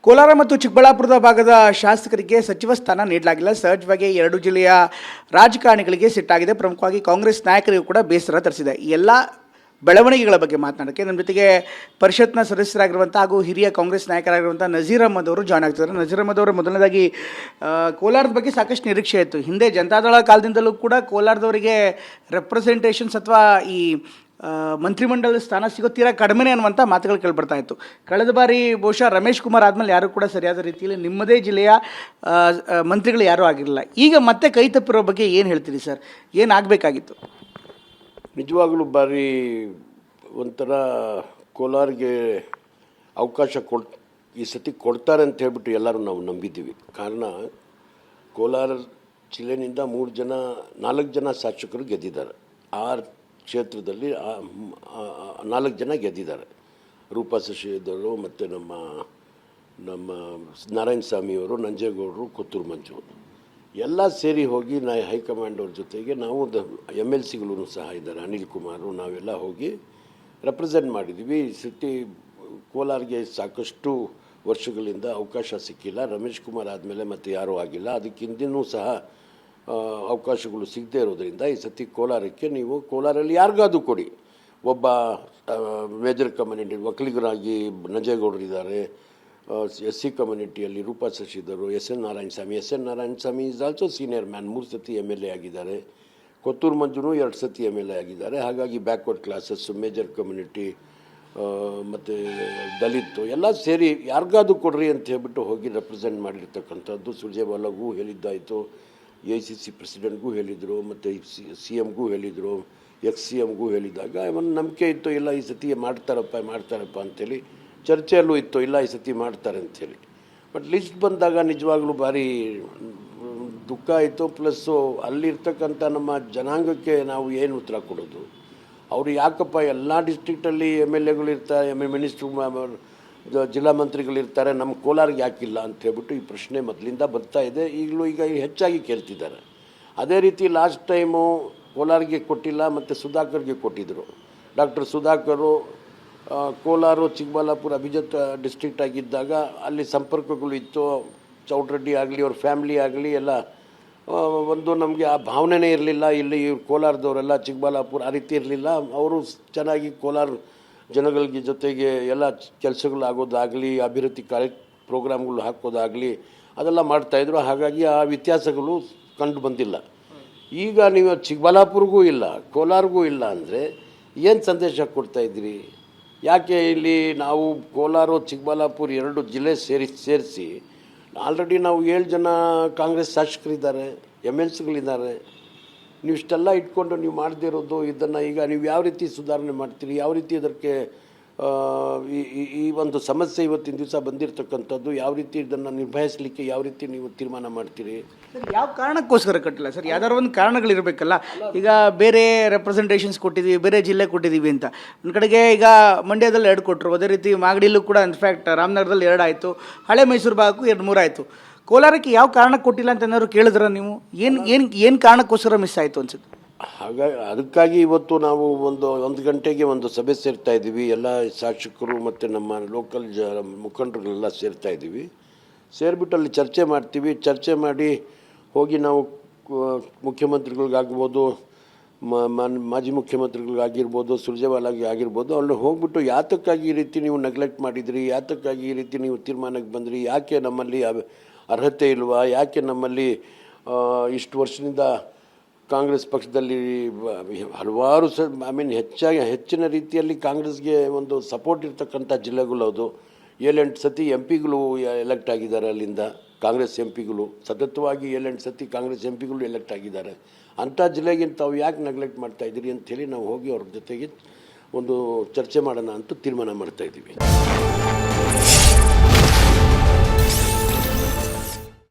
ಕೋಲಾರ ಮತ್ತು ಚಿಕ್ಕಬಳ್ಳಾಪುರದ ಭಾಗದ ಶಾಸಕರಿಗೆ ಸಚಿವ ಸ್ಥಾನ ನೀಡಲಾಗಿಲ್ಲ. ಸಹಜವಾಗಿ ಎರಡು ಜಿಲ್ಲೆಯ ರಾಜಕಾರಣಿಗಳಿಗೆ ಸಿಟ್ಟಾಗಿದೆ. ಪ್ರಮುಖವಾಗಿ ಕಾಂಗ್ರೆಸ್ ನಾಯಕರಿಗೂ ಕೂಡ ಬೇಸರ ತರಿಸಿದೆ. ಈ ಎಲ್ಲ ಬೆಳವಣಿಗೆಗಳ ಬಗ್ಗೆ ಮಾತನಾಡೋಕ್ಕೆ ನಮ್ಮ ಜೊತೆಗೆ ಪರಿಷತ್ನ ಸದಸ್ಯರಾಗಿರುವಂಥ ಹಾಗೂ ಹಿರಿಯ ಕಾಂಗ್ರೆಸ್ ನಾಯಕರಾಗಿರುವಂಥ ನಜೀರ್ ಅಹಮದ್ ಅವರು ಜಾಯ್ನ್ ಆಗ್ತಿದ್ದಾರೆ. ನಜೀರ್ ಅಹಮದ್ ಅವರು ಮೊದಲನೇದಾಗಿ ಕೋಲಾರದ ಬಗ್ಗೆ ಸಾಕಷ್ಟು ನಿರೀಕ್ಷೆ ಇತ್ತು. ಹಿಂದೆ ಜನತಾದಳ ಕಾಲದಿಂದಲೂ ಕೂಡ ಕೋಲಾರದವರಿಗೆ ರೆಪ್ರೆಸೆಂಟೇಷನ್ಸ್ ಅಥವಾ ಈ ಮಂತ್ರಿಮಂಡಲದ ಸ್ಥಾನ ಸಿಗೋ ತೀರಾ ಕಡಿಮೆನೇ ಅನ್ನುವಂಥ ಮಾತುಗಳು ಕೇಳಿಬರ್ತಾ ಇತ್ತು. ಕಳೆದ ಬಾರಿ ಬಹುಶಃ ರಮೇಶ್ ಕುಮಾರ್ ಆದಮೇಲೆ ಯಾರೂ ಕೂಡ ಸರಿಯಾದ ರೀತಿಯಲ್ಲಿ ನಿಮ್ಮದೇ ಜಿಲ್ಲೆಯ ಮಂತ್ರಿಗಳು ಯಾರೂ ಆಗಿರಲಿಲ್ಲ. ಈಗ ಮತ್ತೆ ಕೈ ತಪ್ಪಿರೋ ಬಗ್ಗೆ ಏನು ಹೇಳ್ತೀರಿ ಸರ್? ಏನಾಗಬೇಕಾಗಿತ್ತು? ನಿಜವಾಗಲೂ ಬಾರಿ ಒಂಥರ ಕೋಲಾರಿಗೆ ಅವಕಾಶ ಈ ಸತಿ ಕೊಡ್ತಾರೆ ಅಂತ ಹೇಳ್ಬಿಟ್ಟು ಎಲ್ಲರೂ ನಾವು ನಂಬಿದ್ದೀವಿ. ಕಾರಣ ಕೋಲಾರ ಜಿಲ್ಲೆನಿಂದ 4 ಜನ ಶಾಸಕರು ಗೆದ್ದಿದ್ದಾರೆ. 6 ಕ್ಷೇತ್ರದಲ್ಲಿ 4 ಜನ ಗೆದ್ದಿದ್ದಾರೆ. ರೂಪಾ ಶಶಿಧರ್ ಮತ್ತು ನಮ್ಮ ನಾರಾಯಣ ಸ್ವಾಮಿಯವರು, ನಂಜೇಗೌಡರು, ಕೊತ್ತೂರು ಮಂಜು ಎಲ್ಲ ಸೇರಿ ಹೋಗಿ ಹೈಕಮಾಂಡ್ ಅವ್ರ ಜೊತೆಗೆ ನಾವು MLCಗಳು ಸಹ ಇದ್ದಾರೆ, ಅನಿಲ್ ಕುಮಾರು, ನಾವೆಲ್ಲ ಹೋಗಿ ರೆಪ್ರೆಸೆಂಟ್ ಮಾಡಿದ್ದೀವಿ. ಈ ಸತಿ ಕೋಲಾರಿಗೆ ಸಾಕಷ್ಟು ವರ್ಷಗಳಿಂದ ಅವಕಾಶ ಸಿಕ್ಕಿಲ್ಲ. ರಮೇಶ್ ಕುಮಾರ್ ಆದಮೇಲೆ ಮತ್ತೆ ಯಾರೂ ಆಗಿಲ್ಲ. ಅದಕ್ಕೆ ಹಿಂದಿನೂ ಸಹ ಅವಕಾಶಗಳು ಸಿಗದೇ ಇರೋದರಿಂದ ಈ ಸತಿ ಕೋಲಾರಕ್ಕೆ ನೀವು ಕೋಲಾರಲ್ಲಿ ಯಾರಿಗಾದ್ರೂ ಕೊಡಿ. ಒಬ್ಬ ಮೇಜರ್ ಕಮ್ಯುನಿಟಿ ಒಕ್ಕಲಿಗರಾಗಿ ನಂಜೇಗೌಡರಿದ್ದಾರೆ, SC ಕಮ್ಯುನಿಟಿಯಲ್ಲಿ Roopa Shashidhar, SN Narayana Swamy is also senior man, 3 ಸತಿ MLA ಆಗಿದ್ದಾರೆ. ಕೊತ್ತೂರು ಮಂಜುನು 2 ಸತಿ MLA ಆಗಿದ್ದಾರೆ. ಹಾಗಾಗಿ ಬ್ಯಾಕ್ವರ್ಡ್ ಕ್ಲಾಸಸ್, ಮೇಜರ್ ಕಮ್ಯುನಿಟಿ ಮತ್ತು ದಲಿತು ಎಲ್ಲ ಸೇರಿ ಯಾರಿಗಾದ್ರೂ ಕೊಡ್ರಿ ಅಂತ ಹೇಳ್ಬಿಟ್ಟು ಹೋಗಿ ರೆಪ್ರೆಸೆಂಟ್ ಮಾಡಿರ್ತಕ್ಕಂಥದ್ದು. ಸುರ್ಜೇವಾಲಾಗೂ ಹೇಳಿದ್ದಾಯಿತು, AICC ಪ್ರೆಸಿಡೆಂಟ್ಗೂ ಹೇಳಿದರು, ಮತ್ತು CMಗೂ ಹೇಳಿದರು, ex-CMಗೂ ಹೇಳಿದಾಗ ಒಂದು ನಂಬಿಕೆ ಇತ್ತು, ಇಲ್ಲ ಈ ಸತಿ ಮಾಡ್ತಾರಪ್ಪ ಅಂಥೇಳಿ ಚರ್ಚೆಯಲ್ಲೂ ಇತ್ತು, ಇಲ್ಲ ಈ ಸತಿ ಮಾಡ್ತಾರೆ ಅಂಥೇಳಿ. ಬಟ್ ಲಿಸ್ಟ್ ಬಂದಾಗ ನಿಜವಾಗ್ಲೂ ಭಾರಿ ದುಃಖ ಆಯಿತು. ಪ್ಲಸ್ಸು ಅಲ್ಲಿರ್ತಕ್ಕಂಥ ನಮ್ಮ ಜನಾಂಗಕ್ಕೆ ನಾವು ಏನು ಉತ್ತರ ಕೊಡೋದು? ಅವರು ಯಾಕಪ್ಪ ಎಲ್ಲ ಡಿಸ್ಟ್ರಿಕ್ಟಲ್ಲಿ MLAಗಳು ಇರ್ತಾರೆ, ಮಿನಿಸ್ಟ್ರು, ಜಿಲ್ಲಾ ಮಂತ್ರಿಗಳಿರ್ತಾರೆ, ನಮ್ಮ ಕೋಲಾರಿಗೆ ಯಾಕಿಲ್ಲ ಅಂತ ಹೇಳ್ಬಿಟ್ಟು ಈ ಪ್ರಶ್ನೆ ಮೊದಲಿಂದ ಬರ್ತಾ ಇದೆ. ಈಗ ಹೆಚ್ಚಾಗಿ ಕೇಳ್ತಿದ್ದಾರೆ. ಅದೇ ರೀತಿ ಲಾಸ್ಟ್ ಟೈಮು ಕೋಲಾರಿಗೆ ಕೊಟ್ಟಿಲ್ಲ, ಮತ್ತು ಸುಧಾಕರ್ಗೆ ಕೊಟ್ಟಿದ್ದರು. ಡಾಕ್ಟರ್ ಸುಧಾಕರು ಕೋಲಾರ, ಚಿಕ್ಕಬಳ್ಳಾಪುರ, ಅಭಿಜತ್ ಡಿಸ್ಟ್ರಿಕ್ಟ್ ಆಗಿದ್ದಾಗ ಅಲ್ಲಿ ಸಂಪರ್ಕಗಳು ಇತ್ತು. ಚೌಟ್ರೆಡ್ಡಿ ಆಗಲಿ, ಅವ್ರ ಫ್ಯಾಮ್ಲಿ ಆಗಲಿ ಎಲ್ಲ ಒಂದು ನಮಗೆ ಆ ಭಾವನೆನೇ ಇರಲಿಲ್ಲ. ಇಲ್ಲಿ ಇವ್ರು ಕೋಲಾರದವರೆಲ್ಲ ಚಿಕ್ಕಬಳ್ಳಾಪುರ ಆ ರೀತಿ ಇರಲಿಲ್ಲ. ಅವರು ಚೆನ್ನಾಗಿ ಕೋಲಾರ ಜನಗಳಿಗೆ ಜೊತೆಗೆ ಎಲ್ಲ ಕೆಲಸಗಳು ಆಗೋದಾಗಲಿ, ಅಭಿವೃದ್ಧಿ ಪ್ರೋಗ್ರಾಮ್ಗಳು ಹಾಕೋದಾಗಲಿ ಅದೆಲ್ಲ ಮಾಡ್ತಾಯಿದ್ರು. ಹಾಗಾಗಿ ಆ ವ್ಯತ್ಯಾಸಗಳು ಕಂಡು ಬಂದಿಲ್ಲ. ಈಗ ನೀವು ಚಿಕ್ಕಬಳ್ಳಾಪುರಿಗೂ ಇಲ್ಲ, ಕೋಲಾರಿಗೂ ಇಲ್ಲ ಅಂದರೆ ಏನು ಸಂದೇಶ ಕೊಡ್ತಾಯಿದ್ದೀರಿ? ಯಾಕೆ ಇಲ್ಲಿ ನಾವು ಕೋಲಾರ, ಚಿಕ್ಕಬಳ್ಳಾಪುರ 2 ಜಿಲ್ಲೆ ಸೇರಿಸಿ ಆಲ್ರೆಡಿ ನಾವು 7 ಜನ ಕಾಂಗ್ರೆಸ್ ಶಾಸಕರಿದ್ದಾರೆ, MLCಗಳಿದ್ದಾರೆ. ನೀವು ಇಷ್ಟೆಲ್ಲ ಇಟ್ಕೊಂಡು ನೀವು ಮಾಡದೇ ಇರೋದು ಇದನ್ನು ಈಗ ನೀವು ಯಾವ ರೀತಿ ಸುಧಾರಣೆ ಮಾಡ್ತೀರಿ? ಯಾವ ರೀತಿ ಇದಕ್ಕೆ ಈ ಒಂದು ಸಮಸ್ಯೆ ಇವತ್ತಿನ ದಿವಸ ಬಂದಿರತಕ್ಕಂಥದ್ದು ಯಾವ ರೀತಿ ಇದನ್ನು ನಿಭಾಯಿಸಲಿಕ್ಕೆ ಯಾವ ರೀತಿ ನೀವು ತೀರ್ಮಾನ ಮಾಡ್ತೀರಿ? ಯಾವ ಕಾರಣಕ್ಕೋಸ್ಕರ ಕಟ್ಟಿಲ್ಲ ಸರ್? ಯಾವ್ದಾದ್ರು ಒಂದು ಕಾರಣಗಳಿರಬೇಕಲ್ಲ. ಈಗ ಬೇರೆ ರೆಪ್ರೆಸೆಂಟೇಷನ್ಸ್ ಕೊಟ್ಟಿದ್ದೀವಿ, ಬೇರೆ ಜಿಲ್ಲೆ ಕೊಟ್ಟಿದ್ದೀವಿ ಅಂತ ಒಂದು ಕಡೆಗೆ ಈಗ ಮಂಡ್ಯದಲ್ಲಿ 2 ಕೊಟ್ಟರು, ಅದೇ ರೀತಿ ಮಾಗಡಿಯಲ್ಲೂ ಕೂಡ ಇನ್ಫ್ಯಾಕ್ಟ್ ರಾಮನಗರದಲ್ಲಿ 2 ಆಯಿತು, ಹಳೆ ಮೈಸೂರು ಭಾಗಕ್ಕೂ 2-3 ಆಯಿತು. ಕೋಲಾರಕ್ಕೆ ಯಾವ ಕಾರಣಕ್ಕೆ ಕೊಟ್ಟಿಲ್ಲ ಅಂತ ಏನಾದ್ರು ಕೇಳಿದ್ರೆ ನೀವು ಏನು ಕಾರಣಕ್ಕೋಸ್ಕರ ಮಿಸ್ ಆಯಿತು ಅನ್ಸುತ್ತೆ? ಹಾಗಾಗಿ ಅದಕ್ಕಾಗಿ ಇವತ್ತು ನಾವು ಒಂದು ಗಂಟೆಗೆ ಒಂದು ಸಭೆ ಸೇರ್ತಾ ಇದ್ದೀವಿ. ಎಲ್ಲ ಶಾಸಕರು ಮತ್ತು ನಮ್ಮ ಲೋಕಲ್ ಮುಖಂಡರುಗಳೆಲ್ಲ ಸೇರ್ತಾ ಇದ್ದೀವಿ. ಸೇರಿಬಿಟ್ಟು ಅಲ್ಲಿ ಚರ್ಚೆ ಮಾಡ್ತೀವಿ. ಚರ್ಚೆ ಮಾಡಿ ಹೋಗಿ ನಾವು ಮುಖ್ಯಮಂತ್ರಿಗಳಿಗಾಗ್ಬೋದು, ಮಾಜಿ ಮುಖ್ಯಮಂತ್ರಿಗಳಿಗಾಗಿರ್ಬೋದು, ಸುರ್ಜೇವಾಲಾಗಿ ಆಗಿರ್ಬೋದು, ಅಲ್ಲಿ ಹೋಗ್ಬಿಟ್ಟು ಯಾತಕ್ಕಾಗಿ ಈ ರೀತಿ ನೀವು ನೆಗ್ಲೆಕ್ಟ್ ಮಾಡಿದಿರಿ, ಯಾತಕ್ಕಾಗಿ ಈ ರೀತಿ ನೀವು ತೀರ್ಮಾನಕ್ಕೆ ಬಂದಿರಿ, ಯಾಕೆ ನಮ್ಮಲ್ಲಿ ಅರ್ಹತೆ ಇಲ್ವಾ, ಯಾಕೆ ನಮ್ಮಲ್ಲಿ ಇಷ್ಟು ವರ್ಷದಿಂದ ಕಾಂಗ್ರೆಸ್ ಪಕ್ಷದಲ್ಲಿ ಹಲವಾರು ಹೆಚ್ಚಿನ ರೀತಿಯಲ್ಲಿ ಕಾಂಗ್ರೆಸ್ಗೆ ಒಂದು ಸಪೋರ್ಟ್ ಇರ್ತಕ್ಕಂಥ ಜಿಲ್ಲೆಗಳು ಅದು. 7-8 ಸತಿ MPಗಳು ಎಲೆಕ್ಟ್ ಆಗಿದ್ದಾರೆ ಅಲ್ಲಿಂದ. ಕಾಂಗ್ರೆಸ್ MPಗಳು ಸತತವಾಗಿ 7-8 ಸತಿ ಕಾಂಗ್ರೆಸ್ MPಗಳು ಎಲೆಕ್ಟ್ ಆಗಿದ್ದಾರೆ. ಅಂಥ ಜಿಲ್ಲೆಗೆ ತಾವು ಯಾಕೆ ನೆಗ್ಲೆಕ್ಟ್ ಮಾಡ್ತಾಯಿದ್ದೀರಿ ಅಂಥೇಳಿ ನಾವು ಹೋಗಿ ಅವ್ರ ಜೊತೆಗೆ ಒಂದು ಚರ್ಚೆ ಮಾಡೋಣ ಅಂತ ತೀರ್ಮಾನ ಮಾಡ್ತಾಯಿದ್ದೀವಿ.